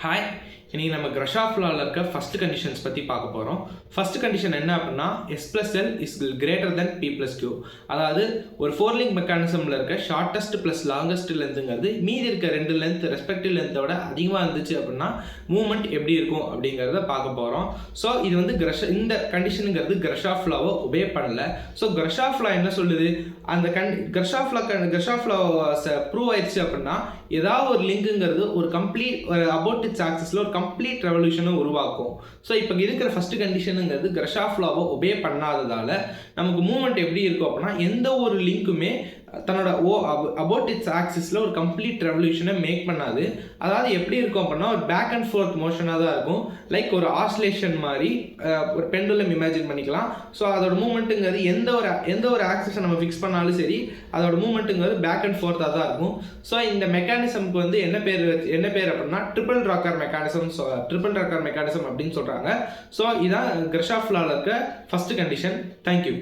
Hi, இன்னைக்கு நம்ம கிரஷாஃப் லாவில் இருக்க ஃபர்ஸ்ட் கண்டிஷன்ஸ் பற்றி பார்க்க போகிறோம். ஃபர்ஸ்ட் கண்டிஷன் என்ன அப்படின்னா S+L is greater than P+Q. அதாவது ஒரு ஃபோர் லிங்க் மெக்கானிசமில் இருக்க ஷார்ட்டஸ்ட் ப்ளஸ் லாங்கஸ்ட் லென்த்துங்கிறது மீதி இருக்க ரெண்டு லென்த் ரெஸ்பெக்டிவ் லென்த்தோட அதிகமாக இருந்துச்சு அப்படின்னா மூவ்மெண்ட் எப்படி இருக்கும் அப்படிங்கிறத பார்க்க போகிறோம். ஸோ இது வந்து இந்த கண்டிஷனுங்கிறது கிரஷாஃப் லாவை ஒபே பண்ணல. ஸோ கிரஷாஃப் லா என்ன சொல்லுது, அந்த கிரஷாஃப் லா ப்ரூவ் ஆயிடுச்சு அப்படின்னா ஏதாவது ஒரு லிங்க்குங்கிறது ஒரு கம்ப்ளீட் அபவுட் இட்ஸ் ஆக்சிஸில் ஒரு கம்ப்ளீட் ரெவல்யூஷனை உருவாக்கும். ஸோ இப்போ இருக்கிற ஃபர்ஸ்ட் கண்டிஷனுங்கிறது கிரஷாஃப் லாவை ஒபே பண்ணாததால் நமக்கு மூவ்மெண்ட் எப்படி இருக்கும் அப்படின்னா எந்த ஒரு லிங்க்குமே தன்னோட அபவுட் இட்ஸ் ஆக்சிஸில் ஒரு கம்ப்ளீட் ரெவல்யூஷனை மேக் பண்ணாது. அதாவது எப்படி இருக்கும் அப்படின்னா ஒரு பேக் அண்ட் ஃபோர்த் மோஷனாக தான் இருக்கும். லைக் ஒரு ஆஸ்லேஷன் மாதிரி ஒரு பெண்டுலம் இமேஜின் பண்ணிக்கலாம். ஸோ அதோட மூவ்மெண்ட்டுங்கிறது எந்த ஒரு ஆக்சிஸை நம்ம ஃபிக்ஸ் பண்ணாலும் சரி அதோட மூவ்மெண்ட்டுங்கிறது பேக் அண்ட் ஃபோர்த்தாக தான் இருக்கும். ஸோ இந்த மெக்கானிசம்க்கு வந்து என்ன பேர் அப்படின்னா ட்ரிபிள் ராக்கர் மெக்கானிசம் அப்படின்னு சொல்கிறாங்க. ஸோ இதான் கிரஷாஃப் லாவில் இருக்க ஃபர்ஸ்ட் கண்டிஷன். தேங்க்யூ.